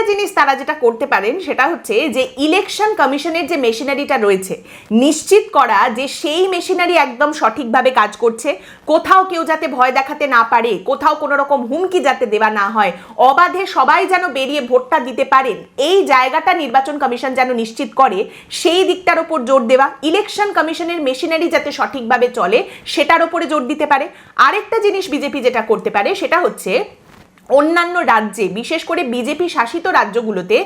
আরেকটা জিনিস তারা যেটা করতে পারেন সেটা হচ্ছে যে ইলেকশন কমিশনের যে মেশিনারিটা রয়েছে নিশ্চিত করা যে সেই মেশিনারি একদম সঠিকভাবে কাজ করছে, কোথাও কেউ যাতে ভয় দেখাতে না পারে, কোথাও কোনো রকম হুমকি যাতে দেওয়া না হয়, অবাধে সবাই যেন বেরিয়ে ভোটটা দিতে পারেন, এই জায়গাটা নির্বাচন কমিশন যেন নিশ্চিত করে সেই দিকটার উপর জোর দেওয়া, ইলেকশন কমিশনের মেশিনারি যাতে সঠিকভাবে চলে সেটার উপরে জোর দিতে পারে। আরেকটা জিনিস বিজেপি যেটা করতে পারে সেটা হচ্ছে অন্যান্য রাজ্যে বিশেষ করে বিজেপি শাসিত রাজ্যগুলোতে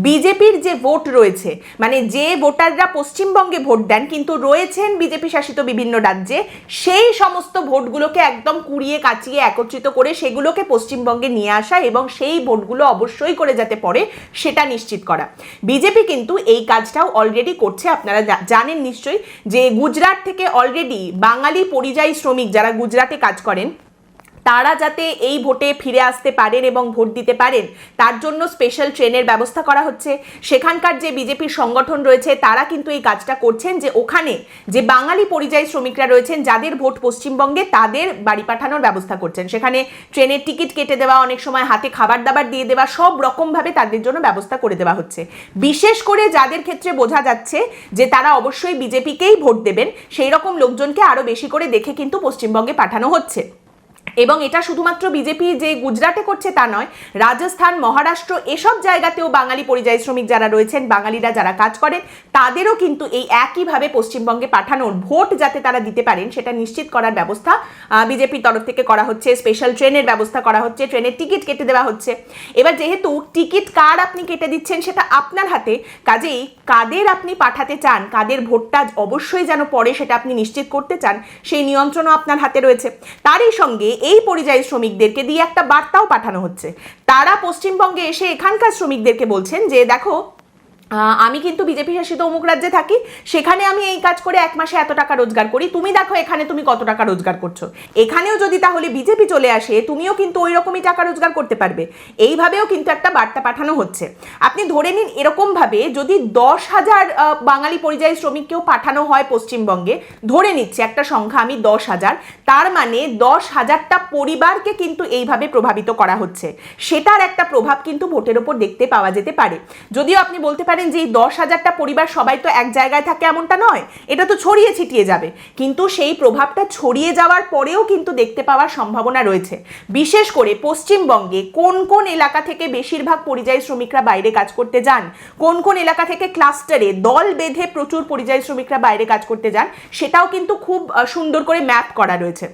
বিজেপির যে ভোট রয়েছে, মানে যে ভোটাররা পশ্চিমবঙ্গে ভোট দেন কিন্তু রয়েছেন বিজেপি শাসিত বিভিন্ন রাজ্যে, সেই সমস্ত ভোটগুলোকে একদম কুড়িয়ে কাচিয়ে একত্রিত করে সেগুলোকে পশ্চিমবঙ্গে নিয়ে আসা এবং সেই ভোটগুলো অবশ্যই করে যাতে পড়ে সেটা নিশ্চিত করা। বিজেপি কিন্তু এই কাজটাও অলরেডি করছে। আপনারা জানেন নিশ্চয়ই যে গুজরাট থেকে অলরেডি বাঙালি পরিযায়ী শ্রমিক যারা গুজরাটে কাজ করেন তারা যাতে এই ভোটে ফিরে আসতে পারেন এবং ভোট দিতে পারেন তার জন্য স্পেশাল ট্রেনের ব্যবস্থা করা হচ্ছে। সেখানকার যে বিজেপির সংগঠন রয়েছে তারা কিন্তু এই কাজটা করছেন যে ওখানে যে বাঙালি পরিযায়ী শ্রমিকরা রয়েছেন যাদের ভোট পশ্চিমবঙ্গে তাদের বাড়ি পাঠানোর ব্যবস্থা করছেন, সেখানে ট্রেনের টিকিট কেটে দেওয়া, অনেক সময় হাতে খাবার দাবার দিয়ে দেওয়া, সব রকমভাবে তাদের জন্য ব্যবস্থা করে দেওয়া হচ্ছে। বিশেষ করে যাদের ক্ষেত্রে বোঝা যাচ্ছে যে তারা অবশ্যই বিজেপিকেই ভোট দেবেন সেই রকম লোকজনকে আরও বেশি করে দেখে কিন্তু পশ্চিমবঙ্গে পাঠানো হচ্ছে। এবং এটা শুধুমাত্র বিজেপি যে গুজরাটে করছে তা নয়, রাজস্থান, মহারাষ্ট্র এসব জায়গাতেও বাঙালি পরিযায়ী শ্রমিক যারা রয়েছেন, বাঙালিরা যারা কাজ করেন তাদেরও কিন্তু এই একইভাবে পশ্চিমবঙ্গে পাঠানোর, ভোট যাতে তারা দিতে পারেন সেটা নিশ্চিত করার ব্যবস্থা বিজেপির তরফ থেকে করা হচ্ছে। স্পেশাল ট্রেনের ব্যবস্থা করা হচ্ছে, ট্রেনের টিকিট কেটে দেওয়া হচ্ছে। এবার যেহেতু টিকিট কার আপনি কেটে দিচ্ছেন সেটা আপনার হাতে, কাজেই কাদের আপনি পাঠাতে চান, কাদের ভোটটা অবশ্যই যেন পড়ে সেটা আপনি নিশ্চিত করতে চান, সেই নিয়ন্ত্রণও আপনার হাতে রয়েছে। তারই সঙ্গে এই পরিযায়ী শ্রমিকদেরকে দিয়ে একটা বার্তাও পাঠানো হচ্ছে। তারা পশ্চিমবঙ্গে এসে এখানকার শ্রমিকদেরকে বলছেন যে দেখো আমি কিন্তু বিজেপি শাসিত অমুক রাজ্যে থাকি, সেখানে আমি এই কাজ করে এক মাসে এত টাকা রোজগার করি, তুমি দেখো এখানে তুমি কত টাকা রোজগার করছো, এখানেও যদি তাহলে বিজেপি চলে আসে তুমিও কিন্তু ওই রকমই টাকা রোজগার করতে পারবে। এইভাবেও কিন্তু একটা বার্তা পাঠানো হচ্ছে। আপনি ধরে নিন এরকমভাবে যদি 10,000 বাঙালি পরিযায়ী শ্রমিককেও পাঠানো হয় পশ্চিমবঙ্গে, ধরে নিচ্ছে একটা সংখ্যা আমি 10,000, তার মানে 10,000টা পরিবারকে কিন্তু এইভাবে প্রভাবিত করা হচ্ছে। সেটার একটা প্রভাব কিন্তু ভোটের ওপর দেখতে পাওয়া যেতে পারে। যদিও আপনি বলতে পারেন যে 10,000টা পরিবার সবাই তো এক জায়গায় থাকে এমনটা নয়, এটা তো ছড়িয়ে ছিটিয়ে যাবে, কিন্তু সেই প্রভাবটা ছড়িয়ে যাওয়ার পরেও কিন্তু দেখতে পাওয়ার সম্ভাবনা রয়েছে। বিশেষ করে পশ্চিমবঙ্গে কোন কোন এলাকা থেকে বেশিরভাগ পরিযায়ী শ্রমিকরা বাইরে কাজ করতে যান, কোন কোন এলাকা থেকে ক্লাস্টারে দল বেঁধে প্রচুর পরিযায়ী শ্রমিকরা বাইরে কাজ করতে যান, সেটাও কিন্তু খুব সুন্দর করে ম্যাপ করা রয়েছে।